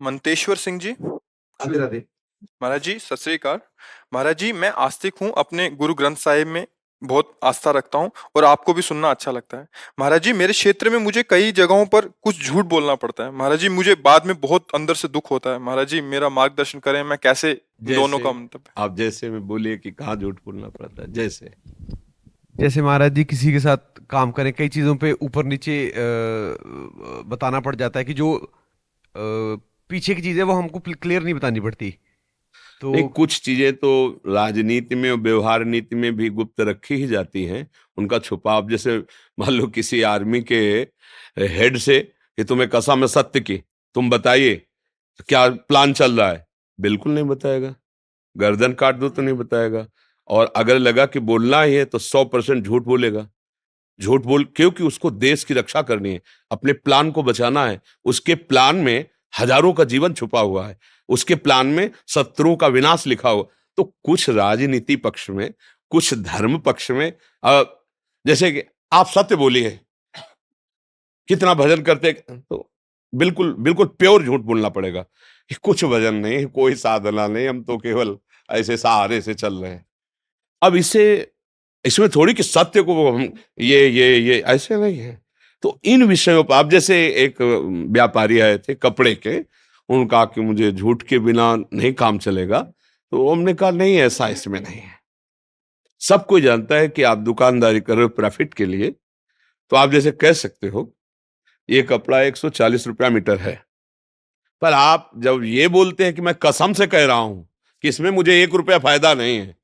मंतेश्वर सिंह जी। राधे राधे। महाराज जी सत श्री अकाल। महाराज जी मैं आस्तिक हूँ, अपने गुरु ग्रंथ साहिब में बहुत आस्था रखता हूँ और आपको भी सुनना अच्छा लगता है। महाराज जी मेरे क्षेत्र में मुझे कई जगहों पर कुछ झूठ बोलना पड़ता है। महाराज जी मुझे बाद में बहुत अंदर से दुख होता है। महाराज जी मेरा मार्गदर्शन करें, मैं कैसे इन दोनों जैसे का मतलब। आप जैसे में बोलिए कि कहाँ झूठ बोलना पड़ता है। जैसे जैसे महाराज जी किसी के साथ काम करें, कई चीज़ों पे ऊपर नीचे बताना पड़ जाता है कि जो पीछे की चीज़ है वो हमको क्लियर नहीं बतानी पड़ती। तो नहीं, कुछ चीजें तो राजनीति में और व्यवहार नीति में भी गुप्त रखी ही जाती हैं। उनका छुपाव, जैसे मान लो किसी आर्मी के हेड से कि तुम्हें कसम है सत्य की, तुम बताइए क्या प्लान चल रहा है, बिल्कुल नहीं बताएगा। गर्दन काट दो तो नहीं बताएगा। और अगर लगा कि बोलना ही है तो 100% झूठ बोलेगा। झूठ बोल, क्योंकि उसको देश की रक्षा करनी है, अपने प्लान को बचाना है। उसके प्लान में हजारों का जीवन छुपा हुआ है, उसके प्लान में शत्रुओं का विनाश लिखा हुआ। तो कुछ राजनीति पक्ष में, कुछ धर्म पक्ष में, जैसे कि आप सत्य बोलिए, कितना भजन करते, तो बिल्कुल बिल्कुल प्योर झूठ बोलना पड़ेगा कि कुछ भजन नहीं, कोई साधना नहीं, हम तो केवल ऐसे सहारे से चल रहे हैं। अब इससे, इसमें थोड़ी कि सत्य को हम ये ऐसे नहीं है। तो इन विषयों पर, आप जैसे एक व्यापारी आए थे कपड़े के, उन्होंने कहा कि मुझे झूठ के बिना नहीं काम चलेगा। तो हमने कहा नहीं, ऐसा इसमें नहीं है। सब कोई जानता है कि आप दुकानदारी कर रहे हो प्रॉफिट के लिए। तो आप जैसे कह सकते हो ये कपड़ा 140 रुपया मीटर है, पर आप जब ये बोलते हैं कि मैं कसम से कह रहा हूं कि इसमें मुझे 1 रुपया फायदा नहीं है,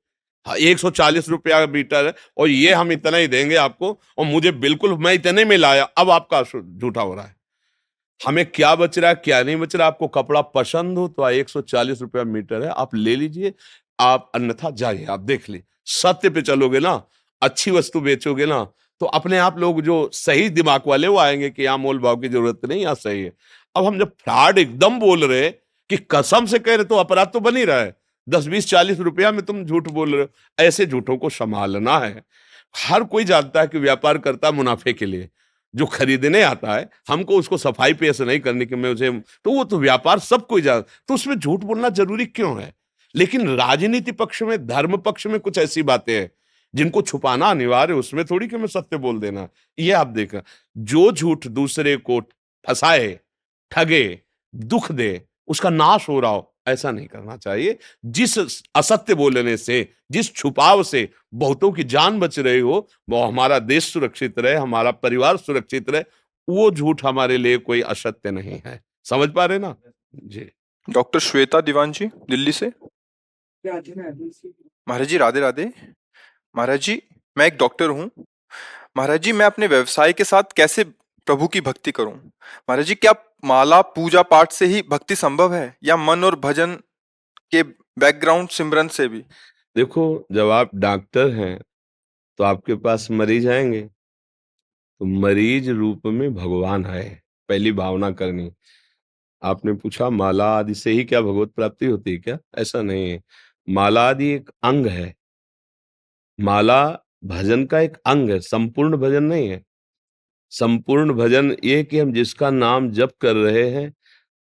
140 रुपया मीटर है और ये हम इतना ही देंगे आपको, और मुझे बिल्कुल मैं इतने में लाया, अब आपका झूठा हो रहा है। हमें क्या बच रहा है क्या नहीं बच रहा। आपको कपड़ा पसंद हो तो 140 रुपया मीटर है, आप ले लीजिए, आप अन्यथा जाइए, आप देख लीजिए। सत्य पे चलोगे ना, अच्छी वस्तु बेचोगे ना, तो अपने आप लोग जो सही दिमाग वाले वो आएंगे कि यहाँ मोल भाव की जरूरत नहीं, यहाँ सही है। अब हम जब फ्रॉड एकदम बोल रहे कि कसम से कह रहे, तो अपराध तो बन ही रहा है। 10 20 40 रुपया में तुम झूठ बोल रहे हो, ऐसे झूठों को संभालना है। हर कोई जानता है कि व्यापार करता है मुनाफे के लिए। जो खरीदने आता है, हमको उसको सफाई पेश नहीं करने की, मैं उसे, तो वो तो व्यापार सब कोई जान, तो उसमें झूठ बोलना जरूरी क्यों है। लेकिन राजनीति पक्ष में, धर्म पक्ष में कुछ ऐसी बातें हैं जिनको छुपाना अनिवार्य है, उसमें थोड़ी कि मैं सत्य बोल देना। ये आप देखना, जो झूठ दूसरे को फंसाए, ठगे, दुख दे, उसका नाश हो रहा हो, ऐसा नहीं करना चाहिए। जिस असत्य बोलने से, जिस छुपाव से बहुतों की जान बच रही हो, वो हमारा देश सुरक्षित रहे, हमारा परिवार सुरक्षित रहे, वो झूठ हमारे लिए कोई असत्य नहीं है। समझ पा रहे ना जी। डॉक्टर श्वेता दीवान जी, दिल्ली से। महाराज जी राधे राधे। महाराज जी मैं एक डॉक्टर हूँ। महाराज जी मैं अपने व्यवसाय के साथ कैसे प्रभु की भक्ति करूं? महाराज जी क्या माला पूजा पाठ से ही भक्ति संभव है या मन और भजन के बैकग्राउंड सिमरन से भी? देखो, जब आप डॉक्टर हैं तो आपके पास मरीज आएंगे, तो मरीज रूप में भगवान है, पहली भावना करनी। आपने पूछा माला आदि से ही क्या भगवत प्राप्ति होती है क्या? ऐसा नहीं है। माला आदि एक अंग है। माला भजन का एक अंग है, संपूर्ण भजन नहीं है। संपूर्ण भजन ये कि हम जिसका नाम जप कर रहे हैं,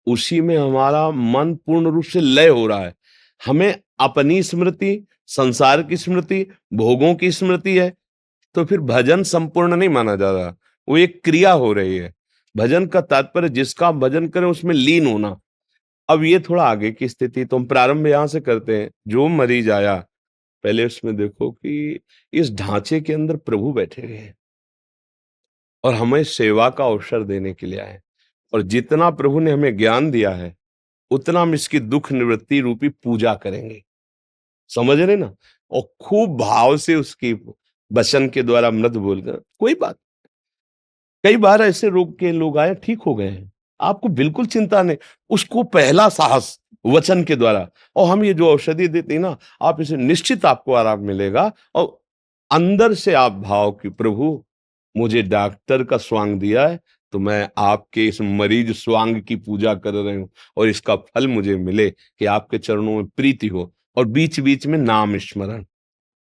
उसी में हमारा मन पूर्ण रूप से लय हो रहा है। हमें अपनी स्मृति, संसार की स्मृति, भोगों की स्मृति है, तो फिर भजन संपूर्ण नहीं माना जा रहा। वो एक क्रिया हो रही है। भजन का तात्पर्य जिसका आप भजन करें उसमें लीन होना। अब ये थोड़ा आगे की स्थिति, तो हम प्रारंभ यहां से करते हैं। जो मरीज आया, पहले उसमें देखो कि इस ढांचे के अंदर प्रभु बैठे हुए हैं और हमें सेवा का अवसर देने के लिए आए, और जितना प्रभु ने हमें ज्ञान दिया है उतना हम इसकी दुख निवृत्ति रूपी पूजा करेंगे। समझ रहे ना? और खूब भाव से उसकी वचन के द्वारा मृत बोलकर, कोई बात, कई बार ऐसे रोग के लोग आए ठीक हो गए हैं, आपको बिल्कुल चिंता नहीं। उसको पहला साहस वचन के द्वारा, और हम ये जो औषधि देते हैं ना, आप इसे निश्चित आपको आराम मिलेगा। और अंदर से आप भाव कि प्रभु मुझे डॉक्टर का स्वांग दिया है, तो मैं आपके इस मरीज स्वांग की पूजा कर रहे हूं, और इसका फल मुझे मिले कि आपके चरणों में प्रीति हो। और बीच बीच में नाम स्मरण,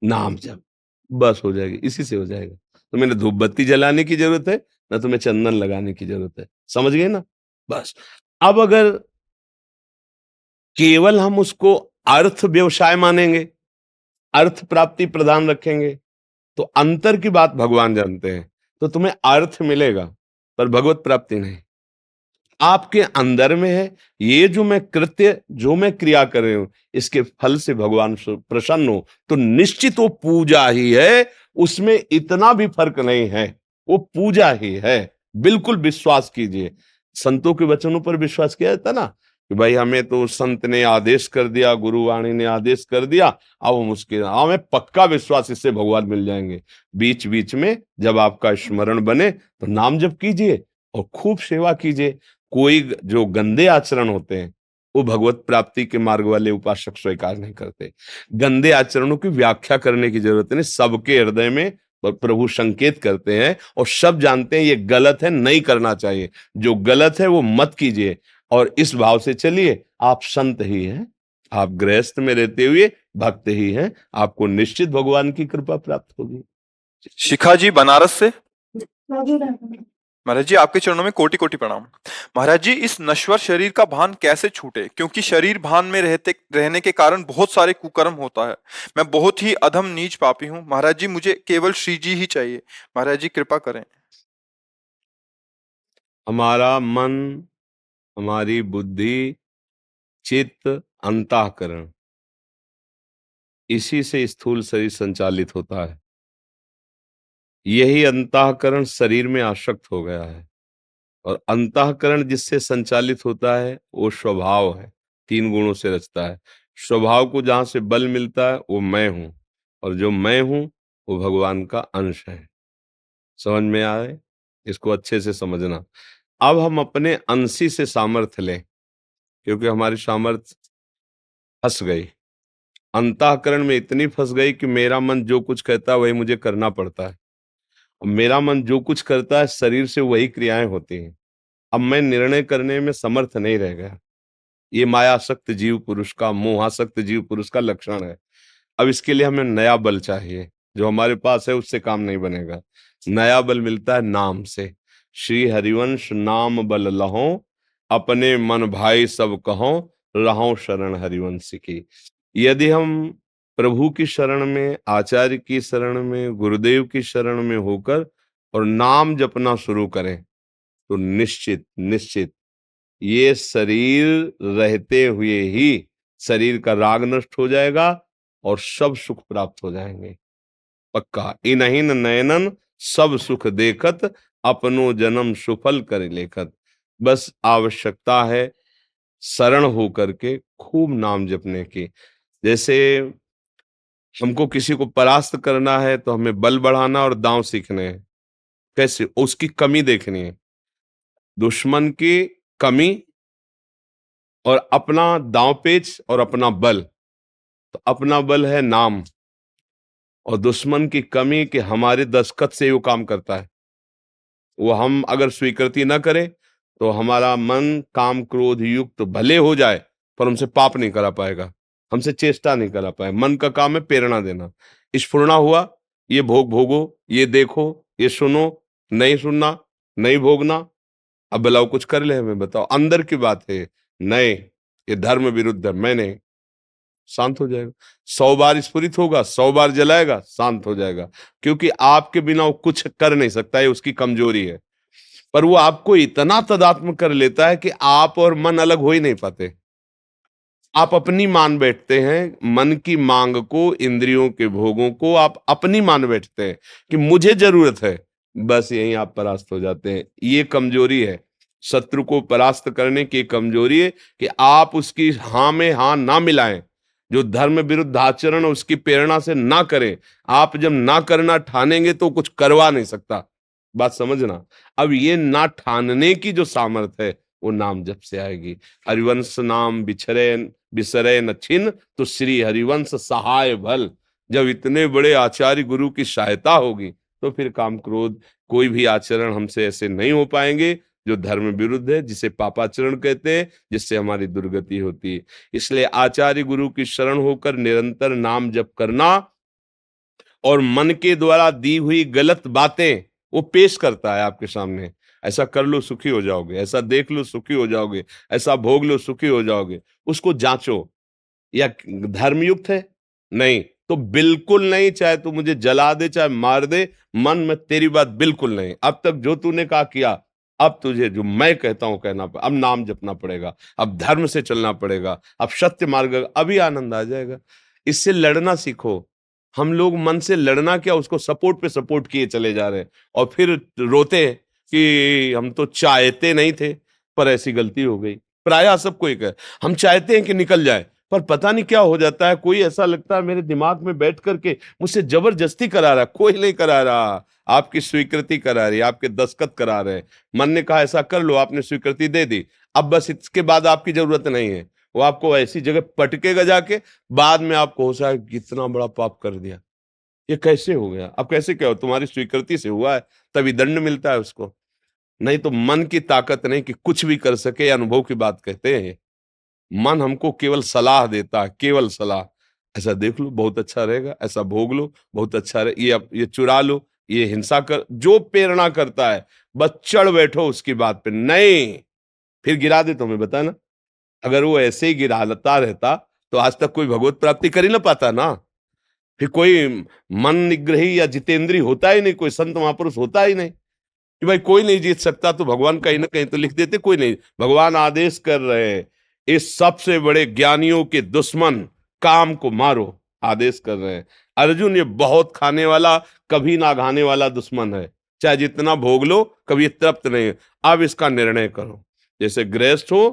नाम जप, बस हो जाएगी, इसी से हो जाएगा। तो मैंने धूप बत्ती जलाने की जरूरत है, ना तुम्हें चंदन लगाने की जरूरत है। समझ गए ना? बस। अब अगर केवल हम उसको अर्थ व्यवसाय मानेंगे, अर्थ प्राप्ति प्रधान रखेंगे, तो अंतर की बात भगवान जानते हैं। तो तुम्हें अर्थ मिलेगा पर भगवत प्राप्ति नहीं। आपके अंदर में है, ये जो मैं कृत्य, जो मैं क्रिया कर रही हूं, इसके फल से भगवान प्रसन्न हो तो निश्चित वो पूजा ही है, उसमें इतना भी फर्क नहीं है, वो पूजा ही है। बिल्कुल विश्वास कीजिए। संतों के वचनों पर विश्वास किया जाता ना कि भाई हमें तो संत ने आदेश कर दिया, गुरुवाणी ने आदेश कर दिया, अब हम उसके, हमें पक्का विश्वास, इससे भगवान मिल जाएंगे। बीच बीच में जब आपका स्मरण बने तो नाम जप कीजिए और खूब सेवा कीजिए। कोई जो गंदे आचरण होते हैं वो भगवत प्राप्ति के मार्ग वाले उपासक स्वीकार नहीं करते। गंदे आचरणों की व्याख्या करने की जरूरत नहीं, सबके हृदय में प्रभु संकेत करते हैं और सब जानते हैं ये गलत है, नहीं करना चाहिए। जो गलत है वो मत कीजिए और इस भाव से चलिए। आप संत ही हैं, आप गृहस्थ में रहते हुए भक्त ही हैं, आपको निश्चित भगवान की कृपा प्राप्त होगी। शिखा जी बनारस से। महाराज जी आपके चरणों में कोटि कोटि प्रणाम। महाराज जी इस नश्वर शरीर का भान कैसे छूटे, क्योंकि शरीर भान में रहने के कारण बहुत सारे कुकर्म होता है। मैं बहुत ही अधम नीच पापी हूँ महाराज जी, मुझे केवल श्री जी ही चाहिए। महाराज जी कृपा करें। हमारा मन, हमारी बुद्धि, चित्त, अंतःकरण, इसी से स्थूल शरीर संचालित होता है। यही अंतःकरण शरीर में आसक्त हो गया है और अंतःकरण जिससे संचालित होता है वो स्वभाव है, 3 गुणों से रचता है। स्वभाव को जहां से बल मिलता है वो मैं हूं, और जो मैं हूं वो भगवान का अंश है। समझ में आए? इसको अच्छे से समझना। अब हम अपने अंशी से सामर्थ्य लें, क्योंकि हमारी सामर्थ्य फंस गई, अंतःकरण में इतनी फंस गई कि मेरा मन जो कुछ कहता है वही मुझे करना पड़ता है। और मेरा मन जो कुछ करता है शरीर से वही क्रियाएं होती हैं। अब मैं निर्णय करने में समर्थ नहीं रह गया। ये मायासक्त जीव पुरुष का, मोहासक्त जीव पुरुष का लक्षण है। अब इसके लिए हमें नया बल चाहिए, जो हमारे पास है उससे काम नहीं बनेगा। नया बल मिलता है नाम से। श्री हरिवंश नाम बल लहो, अपने मन भाई सब कहो, रहो शरण हरिवंश की। यदि हम प्रभु की शरण में, आचार्य की शरण में, गुरुदेव की शरण में होकर और नाम जपना शुरू करें तो निश्चित निश्चित ये शरीर रहते हुए ही शरीर का राग नष्ट हो जाएगा और सब सुख प्राप्त हो जाएंगे। पक्का। इनहिन नयनन सब सुख देखत, अपनो जन्म सुफल कर लेखत। बस आवश्यकता है शरण होकर के खूब नाम जपने की। जैसे हमको किसी को परास्त करना है तो हमें बल बढ़ाना और दांव सीखने हैं। कैसे? उसकी कमी देखनी है, दुश्मन की कमी और अपना दांव पेच और अपना बल। तो अपना बल है नाम और दुश्मन की कमी कि हमारे दस्तखत से वो काम करता है। वो हम अगर स्वीकृति न करें तो हमारा मन काम क्रोध युक्त भले हो जाए पर हमसे पाप नहीं करा पाएगा, हमसे चेष्टा नहीं करा पाए। मन का काम है प्रेरणा देना। स्फुरणा हुआ, ये भोग भोगो, ये देखो, ये सुनो, नहीं सुनना, नहीं भोगना। अब बुलाओ कुछ कर ले, हमें बताओ, अंदर की बात है, नहीं ये धर्म विरुद्ध है, मैं नहीं। शांत हो जाएगा। 100 बार स्फुरित होगा, 100 बार जलाएगा, शांत हो जाएगा। क्योंकि आपके बिना वो कुछ कर नहीं सकता, है उसकी कमजोरी है। पर वो आपको इतना तदात्म कर लेता है कि आप और मन अलग हो ही नहीं पाते। आप अपनी मान बैठते हैं, मन की मांग को, इंद्रियों के भोगों को आप अपनी मान बैठते हैं कि मुझे जरूरत है। बस यहीं आप परास्त हो जाते हैं। ये कमजोरी है, शत्रु को परास्त करने की कमजोरी है कि आप उसकी हाँ में हाँ ना मिलाएं, जो धर्म विरुद्ध आचरण उसकी प्रेरणा से ना करें। आप जब ना करना ठानेंगे तो कुछ करवा नहीं सकता। बात समझना। अब ये ना ठानने की जो सामर्थ्य है वो नाम जप से आएगी। हरिवंश नाम बिसरे न छिन, तो श्री हरिवंश सहाय भल। जब इतने बड़े आचार्य गुरु की सहायता होगी तो फिर काम क्रोध कोई भी आचरण हमसे ऐसे नहीं हो पाएंगे जो धर्म विरुद्ध है, जिसे पापाचरण कहते हैं, जिससे हमारी दुर्गति होती है। इसलिए आचार्य गुरु की शरण होकर निरंतर नाम जप करना और मन के द्वारा दी हुई गलत बातें वो पेश करता है आपके सामने। ऐसा कर लो सुखी हो जाओगे, ऐसा देख लो सुखी हो जाओगे, ऐसा भोग लो सुखी हो जाओगे। उसको जांचो, या धर्मयुक्त है? नहीं तो बिल्कुल नहीं, चाहे तू मुझे जला दे चाहे मार दे, मन में तेरी बात बिल्कुल नहीं। अब तक जो तूने कहा किया, अब तुझे जो मैं कहता हूं कहना अब नाम जपना पड़ेगा, अब धर्म से चलना पड़ेगा, अब सत्य मार्ग, अभी आनंद आ जाएगा। इससे लड़ना सीखो। हम लोग मन से लड़ना क्या, उसको सपोर्ट पे सपोर्ट किए चले जा रहे हैं और फिर रोते हैं कि हम तो चाहते नहीं थे पर ऐसी गलती हो गई। प्रायः सबको एक है, हम चाहते हैं कि निकल जाए पर पता नहीं क्या हो जाता है, कोई ऐसा लगता है मेरे दिमाग में बैठ करके मुझसे जबरदस्ती करा रहा, कोई नहीं करा रहा, आपकी स्वीकृति करा रही, आपके दस्तखत करा रहे हैं। मन ने कहा ऐसा कर लो, आपने स्वीकृति दे दी, अब बस इसके बाद आपकी जरूरत नहीं है। वो आपको ऐसी जगह पटकेगा जाके, बाद में आपको हो सकता है कितना बड़ा पाप कर दिया, ये कैसे हो गया, अब कैसे क्या हो, तुम्हारी स्वीकृति से हुआ है, तभी दंड मिलता है उसको। नहीं तो मन की ताकत नहीं कि कुछ भी कर सके, अनुभव की बात कहते हैं। मन हमको केवल सलाह देता है, केवल सलाह, ऐसा देख लो बहुत अच्छा रहेगा, ऐसा भोग लो बहुत अच्छा रहे, ये चुरा लो, ये हिंसा कर, जो प्रेरणा करता है बस चढ़ बैठो उसकी बात पे। नहीं, फिर गिरा दे तो हमें बता ना, अगर वो ऐसे ही गिराता रहता तो आज तक कोई भगवत प्राप्ति कर ही ना पाता ना। फिर कोई मन निग्रही या जितेंद्री होता ही नहीं, कोई संत महापुरुष होता ही नहीं कि भाई कोई नहीं जीत सकता, तो भगवान कहीं ना कहीं तो लिख देते कोई नहीं। भगवान आदेश कर रहे हैं, इस सबसे बड़े ज्ञानियों के दुश्मन काम को मारो, आदेश कर रहे हैं। अर्जुन ये बहुत खाने वाला कभी ना घाने वाला दुश्मन है, चाहे जितना भोग लो कभी तृप्त नहीं है। अब इसका निर्णय करो, जैसे गृहस्थ हो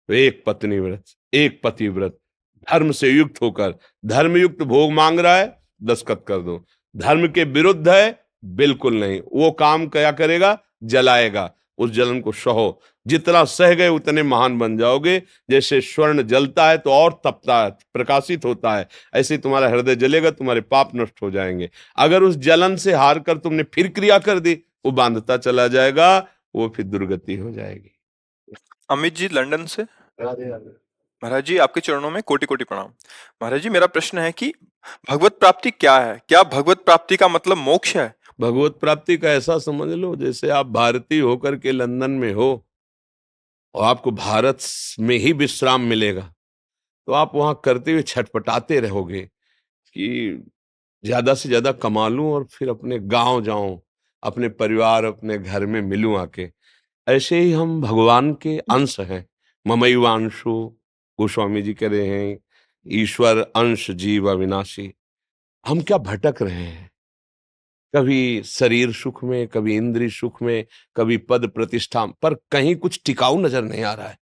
तो एक पत्नी व्रत, एक पति व्रत, धर्म से युक्त होकर, धर्मयुक्त भोग मांग रहा है दस्तखत कर दो, धर्म के विरुद्ध है बिल्कुल नहीं, वो काम क्या करेगा, जलाएगा, उस जलन को सहो, जितना सह गए उतने महान बन जाओगे। जैसे स्वर्ण जलता है तो और तपता है, प्रकाशित होता है, ऐसे ही तुम्हारा हृदय जलेगा, तुम्हारे पाप नष्ट हो जाएंगे। अगर उस जलन से हार कर तुमने फिर क्रिया कर दी, वो बांधता चला जाएगा, वो फिर दुर्गति हो जाएगी। अमित जी लंदन से। राधे राधे। महाराज जी आपके चरणों में कोटि कोटि प्रणाम। महाराज जी मेरा प्रश्न है कि भगवत प्राप्ति क्या है? क्या भगवत प्राप्ति का मतलब मोक्ष है? भगवत प्राप्ति का ऐसा समझ लो जैसे आप भारतीय होकर के लंदन में हो और आपको भारत में ही विश्राम मिलेगा, तो आप वहां करते हुए छटपटाते रहोगे कि ज्यादा से ज्यादा कमा लूं और फिर अपने गांव जाऊं, अपने परिवार अपने घर में मिलूं आके। ऐसे ही हम भगवान के अंश हैं, ममैवांशु, गोस्वामी जी कह रहे हैं, ईश्वर अंश जीव अविनाशी। हम क्या भटक रहे हैं, कभी शरीर सुख में, कभी इंद्रिय सुख में, कभी पद प्रतिष्ठा, पर कहीं कुछ टिकाऊ नजर नहीं आ रहा है,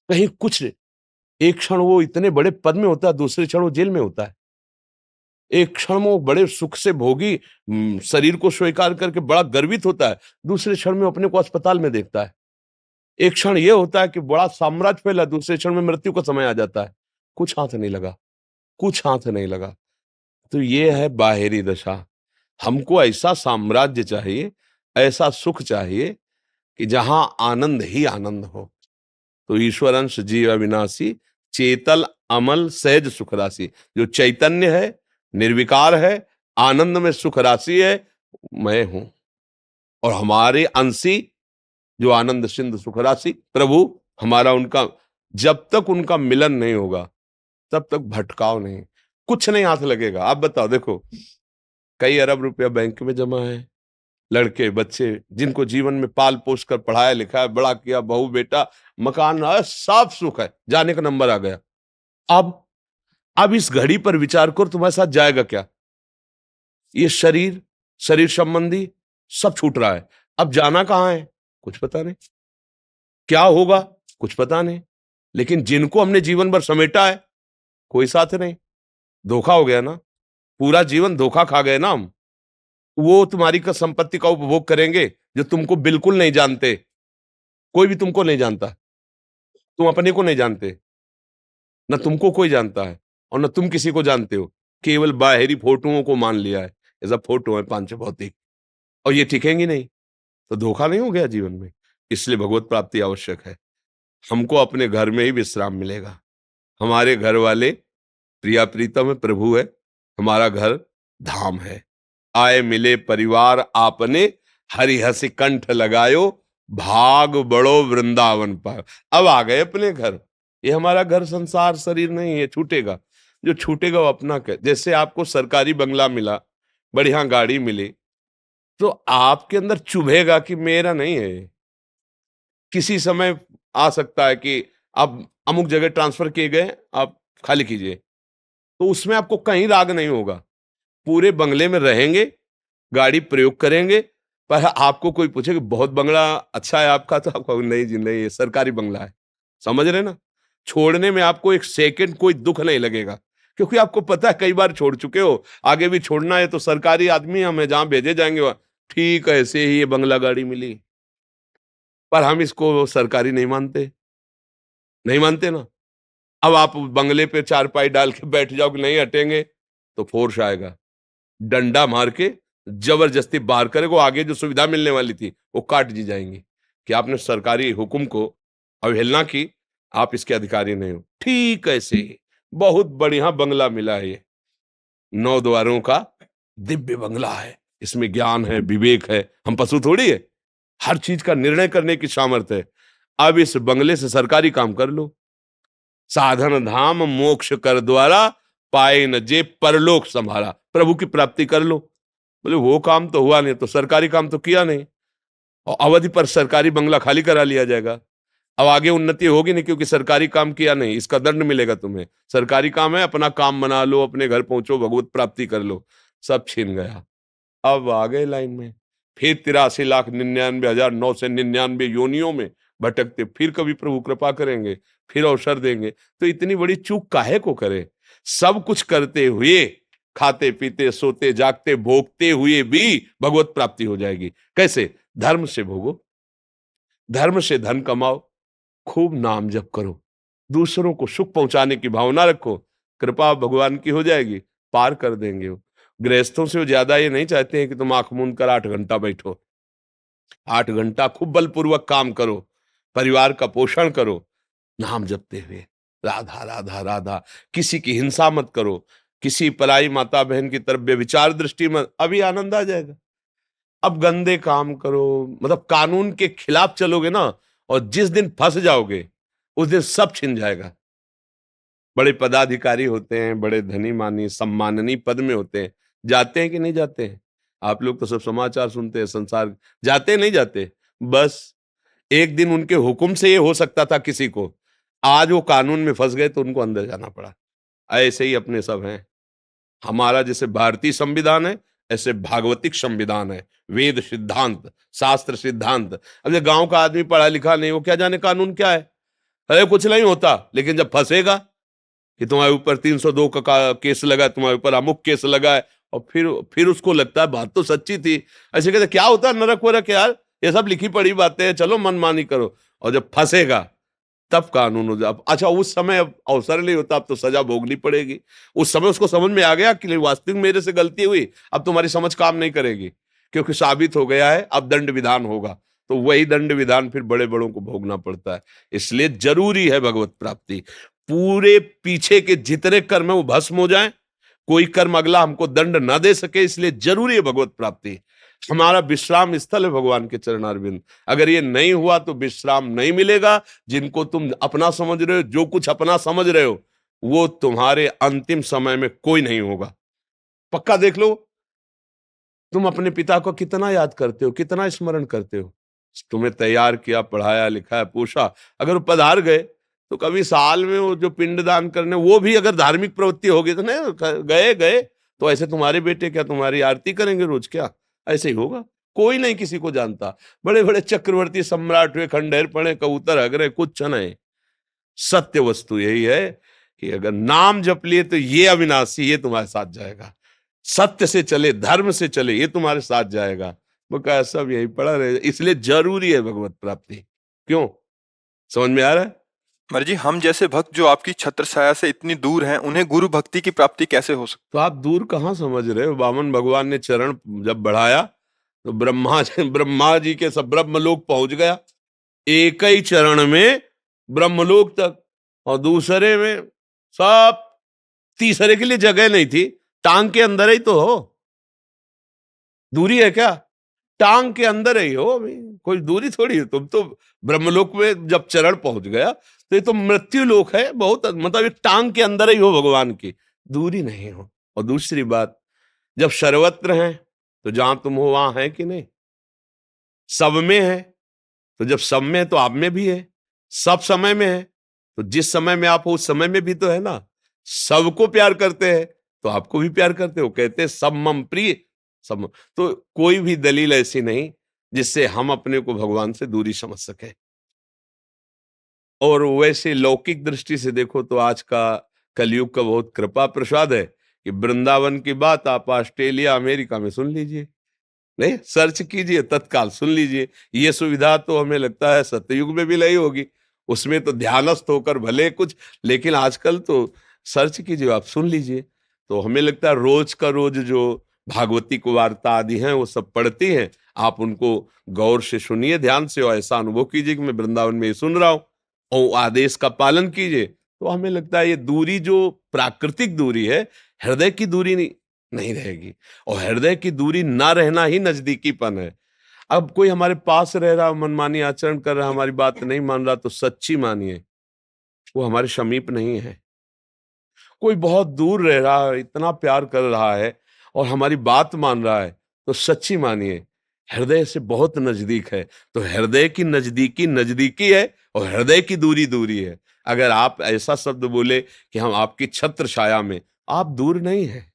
कहीं कुछ। एक क्षण वो इतने बड़े पद में होता है, दूसरे क्षण वो जेल में होता है। एक क्षण में वो बड़े सुख से भोगी शरीर को स्वीकार करके बड़ा गर्वित होता है, दूसरे क्षण में अपने को अस्पताल में देखता है। एक क्षण ये होता है कि बड़ा साम्राज्य फैला, दूसरे क्षण में मृत्यु का समय आ जाता है, कुछ हाथ नहीं लगा, कुछ हाथ नहीं लगा। तो ये है बाहरी दशा। हमको ऐसा साम्राज्य चाहिए, ऐसा सुख चाहिए कि जहां आनंद ही आनंद हो। तो ईश्वर अंश जीव अविनाशी, चेतल अमल सहज सुख राशि, जो चैतन्य है, निर्विकार है, आनंद में सुख राशि है, मैं हूं। और हमारे अंशी जो आनंद सिंधु सुख राशि प्रभु, हमारा उनका, जब तक उनका मिलन नहीं होगा तब तक भटकाव नहीं, कुछ नहीं हाथ लगेगा। आप बताओ, देखो कई अरब रुपया बैंक में जमा है, लड़के बच्चे जिनको जीवन में पाल पोस कर पढ़ाया लिखाया बड़ा किया, बहू बेटा मकान है, सब सुख है, जाने का नंबर आ गया। अब इस घड़ी पर विचार कर, तुम्हारे साथ जाएगा क्या? ये शरीर, शरीर संबंधी सब छूट रहा है, अब जाना कहां है कुछ पता नहीं, क्या होगा कुछ पता नहीं। लेकिन जिनको हमने जीवन भर समेटा है, कोई साथ नहीं, धोखा हो गया ना, पूरा जीवन धोखा खा गए ना हम। वो तुम्हारी का संपत्ति का उपभोग करेंगे जो तुमको बिल्कुल नहीं जानते, कोई भी तुमको नहीं जानता, तुम अपने को नहीं जानते, न तुमको कोई जानता है और न तुम किसी को जानते हो, केवल बाहरी फोटोओं को मान लिया है, ये सब फोटो है पांच भौतिक, और ये टिकेंगी नहीं, तो धोखा नहीं हो गया जीवन में। इसलिए भगवत प्राप्ति आवश्यक है। हमको अपने घर में ही विश्राम मिलेगा, हमारे घर वाले प्रिया प्रीतम है, प्रभु है, हमारा घर धाम है। आए मिले परिवार आपने, हरिहसि कंठ लगायो, भाग बड़ो वृंदावन पायो। अब आ गए अपने घर। ये हमारा घर संसार शरीर नहीं है, छूटेगा। जो छूटेगा वो अपना जैसे आपको सरकारी बंगला मिला, बढ़िया गाड़ी मिली, तो आपके अंदर चुभेगा कि मेरा नहीं है ये। किसी समय आ सकता है कि आप अमुक जगह ट्रांसफर किए गए, आप खाली कीजिए, तो उसमें आपको कहीं राग नहीं होगा। पूरे बंगले में रहेंगे, गाड़ी प्रयोग करेंगे, पर आपको कोई पूछे कि बहुत बंगला अच्छा है आपका, तो आपको नहीं जी नहीं, ये सरकारी बंगला है। समझ रहे ना? छोड़ने में आपको एक सेकंड कोई दुख नहीं लगेगा, क्योंकि आपको पता है कई बार छोड़ चुके हो, आगे भी छोड़ना है, तो सरकारी आदमी हमें जहां भेजे जाएंगे वहां ठीक है, ऐसे ही ये बंगला गाड़ी मिली। पर हम इसको सरकारी नहीं मानते, नहीं मानते ना। अब आप बंगले पे चारपाई डाल के बैठ जाओ कि नहीं हटेंगे, तो फोर्स आएगा, डंडा मार के जबरदस्ती बाहर करेगा। आगे जो सुविधा मिलने वाली थी वो काट दी जाएंगी कि आपने सरकारी हुक्म को अवहेलना की, आप इसके अधिकारी नहीं हो। ठीक ऐसे ही बहुत बढ़िया बंगला मिला है, ये 9 द्वारों का दिव्य बंगला है। इसमें ज्ञान है, विवेक है, हम पशु थोड़ी है। हर चीज का निर्णय करने की सामर्थ्य है। अब इस बंगले से सरकारी काम कर लो। साधन धाम मोक्ष कर द्वारा, पाए न जे परलोक संभाला। प्रभु की प्राप्ति कर लो। बोले वो काम तो हुआ नहीं, तो सरकारी काम तो किया नहीं, और अवधि पर सरकारी बंगला खाली करा लिया जाएगा। अब आगे उन्नति होगी नहीं, क्योंकि सरकारी काम किया नहीं, इसका दंड मिलेगा तुम्हें। सरकारी काम है, अपना काम बना लो, अपने घर पहुंचो, भगवत प्राप्ति कर लो। सब छीन गया। अब आ गए लाइन में, फिर 83,99,999 योनियों में भटकते, फिर कभी प्रभु कृपा करेंगे, फिर अवसर देंगे। तो इतनी बड़ी चूक काहे को करे? सब कुछ करते हुए, खाते पीते सोते जागते भोगते हुए भी भगवत प्राप्ति हो जाएगी। कैसे? धर्म से भोगो, धर्म से धन कमाओ, खूब नाम जप करो, दूसरों को सुख पहुंचाने की भावना रखो, कृपा भगवान की हो जाएगी, पार कर देंगे वो। गृहस्थों से वो ज्यादा ये नहीं चाहते हैं कि तुम आंख मूंद कर 8 घंटा बैठो। 8 घंटा खूब बलपूर्वक काम करो, परिवार का पोषण करो, नाम जपते हुए, राधा राधा राधा। किसी की हिंसा मत करो, किसी पराई माता बहन की तरफ व्यभिचार दृष्टि मत, अभी आनंद आ जाएगा। अब गंदे काम करो, मतलब कानून के खिलाफ चलोगे ना, और जिस दिन फंस जाओगे उस दिन सब छिन जाएगा। बड़े पदाधिकारी होते हैं, बड़े धनी मानी सम्माननीय पद में होते हैं, जाते हैं कि नहीं जाते हैं? आप लोग तो सब समाचार सुनते हैं, संसार जाते हैं, नहीं जाते? बस एक दिन उनके हुक्म से ये हो सकता था किसी को, आज वो कानून में फंस गए तो उनको अंदर जाना पड़ा। ऐसे ही अपने सब हैं। हमारा जैसे भारतीय संविधान है, ऐसे भागवतिक संविधान है, वेद सिद्धांत, शास्त्र सिद्धांत। अब जो गांव का आदमी पढ़ा लिखा नहीं, वो क्या जाने कानून क्या है? अरे कुछ नहीं होता, लेकिन जब फंसेगा कि तुम्हारे ऊपर 302 का केस लगा, तुम्हारे ऊपर अमुक केस लगा है, और फिर उसको लगता है बात तो सच्ची थी। ऐसे कहते क्या होता है नरक वरक यार, ये सब लिखी पढ़ी बातें हैं, चलो मनमानी करो। और जब फंसेगा तब कानून हो जाए। अच्छा, उस समय अब अवसर नहीं होता, अब तो सजा भोगनी पड़ेगी। उस समय उसको समझ में आ गया कि वास्तविक मेरे से गलती हुई, अब तुम्हारी समझ काम नहीं करेगी, क्योंकि साबित हो गया है, अब दंड विधान होगा। तो वही दंड विधान फिर बड़े बड़ों को भोगना पड़ता है। इसलिए जरूरी है भगवत प्राप्ति। पूरे पीछे के जितने कर्म है वो भस्म हो जाए, कोई कर्म अगला हमको दंड ना दे सके, इसलिए जरूरी है भगवत प्राप्ति। हमारा विश्राम स्थल है भगवान के चरणारविंद। अगर ये नहीं हुआ तो विश्राम नहीं मिलेगा। जिनको तुम अपना समझ रहे हो, जो कुछ अपना समझ रहे हो, वो तुम्हारे अंतिम समय में कोई नहीं होगा। पक्का देख लो, तुम अपने पिता को कितना याद करते हो, कितना स्मरण करते हो। तुम्हें तैयार किया, पढ़ाया लिखाया, पोषा, अगर वो पधार गए तो कभी साल में वो जो पिंडदान करने, वो भी अगर धार्मिक प्रवृत्ति होगी तो नहीं गए गए, तो ऐसे तुम्हारे बेटे क्या तुम्हारी आरती करेंगे रोज क्या? ऐसे ही होगा। कोई नहीं किसी को जानता। बड़े बड़े चक्रवर्ती सम्राट हुए, खंडेर पड़े, कबूतर हग रहे, कुछ नहीं। सत्य वस्तु यही है कि अगर नाम जप लिए तो ये अविनाशी, ये तुम्हारे साथ जाएगा। सत्य से चले, धर्म से चले, ये तुम्हारे साथ जाएगा। वो कहा सब यही पड़ा रहे। इसलिए जरूरी है भगवत प्राप्ति। क्यों? समझ में आ रहा है? महाराज जी, हम जैसे भक्त जो आपकी छत्र छाया से इतनी दूर हैं, उन्हें गुरु भक्ति की प्राप्ति कैसे हो सकती? तो आप दूर कहाँ समझ रहे हो? वामन भगवान ने चरण जब बढ़ाया तो ब्रह्मा जी के सब ब्रह्मलोक पहुंच गया, एक ही चरण में ब्रह्मलोक तक। और दूसरे में सब, तीसरे के लिए जगह नहीं थी, टांग के अंदर ही तो हो। दूरी है क्या? टांग के अंदर ही हो अभी, कोई दूरी थोड़ी है। तुम तो ब्रह्मलोक में जब चरण पहुंच गया तो ये तो मृत्यु लोक है, बहुत मतलब ये टांग के अंदर ही हो भगवान की, दूरी नहीं हो। और दूसरी बात, जब सर्वत्र हैं तो जहां तुम हो वहां है कि नहीं? सब में है, तो जब सब में है तो आप में भी है। सब समय में है तो जिस समय में आप हो उस समय में भी तो है ना। सबको प्यार करते हैं तो आपको भी प्यार करते हो, कहते हैं सब मम प्रिय सब। तो कोई भी दलील ऐसी नहीं जिससे हम अपने को भगवान से दूरी समझ सके। और वैसे लौकिक दृष्टि से देखो तो आज का कलयुग का बहुत कृपा प्रसाद है कि वृंदावन की बात आप ऑस्ट्रेलिया अमेरिका में सुन लीजिए, नहीं सर्च कीजिए तत्काल सुन लीजिए। ये सुविधा तो हमें लगता है सतयुग में भी नहीं होगी, उसमें तो ध्यानस्थ होकर भले कुछ, लेकिन आजकल तो सर्च कीजिए आप सुन लीजिए। तो हमें लगता है रोज का रोज जो भागवती को वार्ता आदि हैं वो सब पढ़ती हैं, आप उनको गौर से सुनिए, ध्यान से, और ऐसा अनुभव कीजिए कि मैं वृंदावन में ये सुन रहा हूं, और आदेश का पालन कीजिए। तो हमें लगता है ये दूरी जो प्राकृतिक दूरी है, हृदय की दूरी नहीं रहेगी। और हृदय की दूरी ना रहना ही नजदीकीपन है। अब कोई हमारे पास रह रहा, मनमानी आचरण कर रहा, हमारी बात नहीं मान रहा, तो सच्ची मानिए वो हमारे समीप नहीं है। कोई बहुत दूर रह रहा है, इतना प्यार कर रहा है और हमारी बात मान रहा है, तो सच्ची मानिए हृदय से बहुत नजदीक है। तो हृदय की नजदीकी नजदीकी है और हृदय की दूरी दूरी है। अगर आप ऐसा शब्द बोले कि हम आपकी छत्र छाया में, आप दूर नहीं है,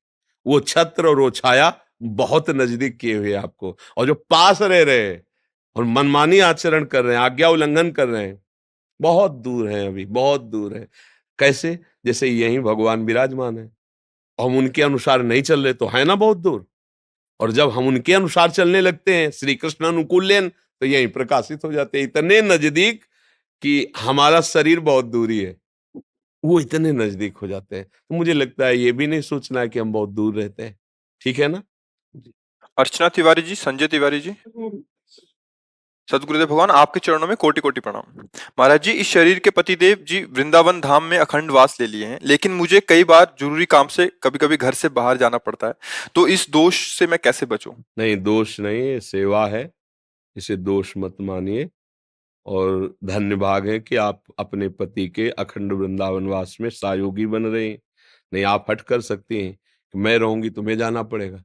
वो छत्र और वो छाया बहुत नजदीक किए हुए आपको। और जो पास रह रहे हैं और मनमानी आचरण कर रहे हैं, आज्ञा उल्लंघन कर रहे हैं, बहुत दूर हैं, अभी बहुत दूर है। कैसे? जैसे यहीं भगवान विराजमान है, हम उनके अनुसार नहीं चल रहे तो है ना बहुत दूर। और जब हम उनके अनुसार चलने लगते हैं, श्री कृष्ण अनुकूल्यन, तो यहीं प्रकाशित हो जाते हैं, इतने नजदीक कि हमारा शरीर बहुत दूरी है, वो इतने नजदीक हो जाते हैं। तो मुझे लगता है ये भी नहीं सोचना है कि हम बहुत दूर रहते हैं। ठीक है ना? जी। अर्चना तिवारी जी, संजय तिवारी जी। सदगुरुदेव भगवान आपके चरणों में कोटि कोटि प्रणाम। महाराज जी, इस शरीर के पतिदेव जी वृंदावन धाम में अखंड वास ले लिए हैं, लेकिन मुझे कई बार जरूरी काम से कभी कभी घर से बाहर जाना पड़ता है, तो इस दोष से मैं कैसे बचूं? नहीं, दोष नहीं, ये सेवा है, इसे दोष मत मानिए। और धन्य भाग है कि आप अपने पति के अखंड वृंदावन वास में सहयोगी बन रहे हैं। नहीं, आप हट कर सकती हैं कि मैं रहूंगी, तुम्हें जाना पड़ेगा।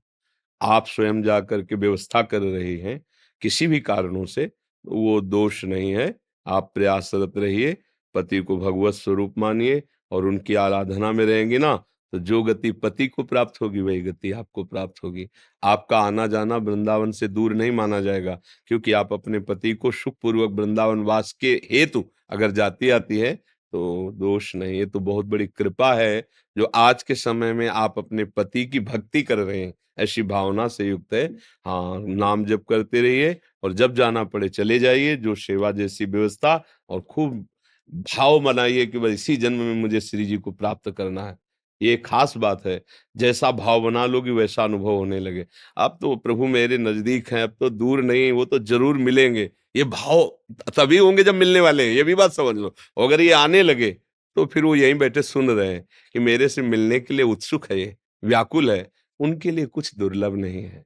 आप स्वयं जा कर के व्यवस्था कर रही हैं किसी भी कारणों से, वो दोष नहीं है। आप प्रयासरत रहिए, पति को भगवत स्वरूप मानिए, और उनकी आराधना में रहेंगी ना, तो जो गति पति को प्राप्त होगी वही गति आपको प्राप्त होगी। आपका आना जाना वृंदावन से दूर नहीं माना जाएगा, क्योंकि आप अपने पति को सुखपूर्वक वृंदावन वास के हेतु अगर जाती आती है तो दोष नहीं। ये तो बहुत बड़ी कृपा है जो आज के समय में आप अपने पति की भक्ति कर रहे हैं, ऐसी भावना से युक्त है। हाँ, नाम जप करते रहिए और जब जाना पड़े चले जाइए, जो सेवा जैसी व्यवस्था, और खूब भाव बनाइए कि बस इसी जन्म में मुझे श्री जी को प्राप्त करना है। ये खास बात है, जैसा भाव बना लोगी वैसा अनुभव होने लगे। अब तो प्रभु मेरे नजदीक हैं, अब तो दूर नहीं, वो तो जरूर मिलेंगे, ये भाव तभी होंगे जब मिलने वाले हैं, ये भी बात समझ लो। अगर ये आने लगे तो फिर वो यहीं बैठे सुन रहे हैं कि मेरे से मिलने के लिए उत्सुक है, ये व्याकुल है, उनके लिए कुछ दुर्लभ नहीं है।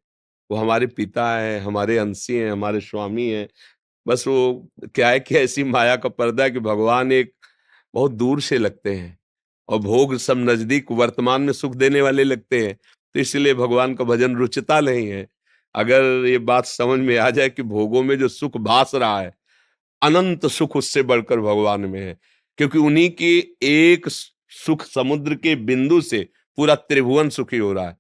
वो हमारे पिता हैं, हमारे अंशी हैं, हमारे स्वामी हैं। बस वो क्या है कि ऐसी माया का पर्दा है कि भगवान एक बहुत दूर से लगते हैं और भोग सब नजदीक वर्तमान में सुख देने वाले लगते हैं, तो इसलिए भगवान का भजन रुचता नहीं है। अगर ये बात समझ में आ जाए कि भोगों में जो सुख भास रहा है, अनंत सुख उससे बढ़कर भगवान में है, क्योंकि उन्हीं के एक सुख समुद्र के बिंदु से पूरा त्रिभुवन सुखी हो रहा है।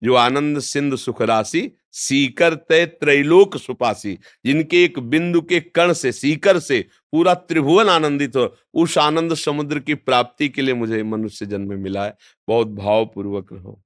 जो आनंद सिंधु सुख राशि, सीकर तय त्रैलोक सुपासी, जिनके एक बिंदु के कण से, सीकर से पूरा त्रिभुवन आनंदित हो, उस आनंद समुद्र की प्राप्ति के लिए मुझे मनुष्य जन्म मिला है। बहुत भावपूर्वक रहो।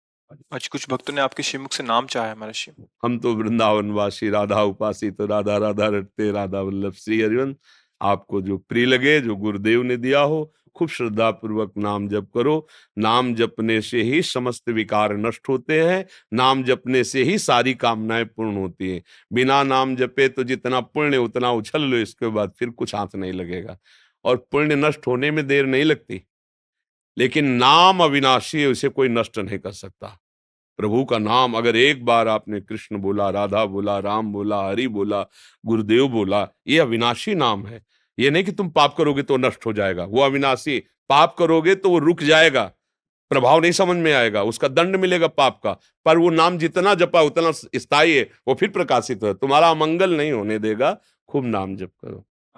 आज कुछ भक्तों ने आपके श्रीमुख से नाम चाहा है महाराज जी। हम तो वृंदावनवासी राधा उपासी, तो राधा राधा रटते राधा वल्लभ श्री हरिवंश। आपको जो प्रिय लगे, जो गुरुदेव ने दिया हो, खूब श्रद्धा पूर्वक नाम जप करो। नाम जपने से ही समस्त विकार नष्ट होते हैं, नाम जपने से ही सारी कामनाएं पूर्ण होती हैं। बिना नाम जपे तो जितना पुण्य उतना उछल लो, इसके बाद फिर कुछ हाथ नहीं लगेगा, और पुण्य नष्ट होने में देर नहीं लगती। लेकिन नाम अविनाशी है, उसे कोई नष्ट नहीं कर सकता। प्रभु का नाम अगर एक बार आपने कृष्ण बोला, राधा बोला, राम बोला, हरि बोला, गुरुदेव बोला, ये अविनाशी नाम है। ये नहीं कि तुम पाप करोगे तो नष्ट हो जाएगा, वो अविनाशी। पाप करोगे तो वो रुक जाएगा, प्रभाव नहीं समझ में आएगा, उसका दंड मिलेगा पाप का। पर वो नाम जितना जपा उतना स्थायी है, वो फिर प्रकाशित है, तुम्हारा अमंगल नहीं होने देगा। खूब नाम जप करो।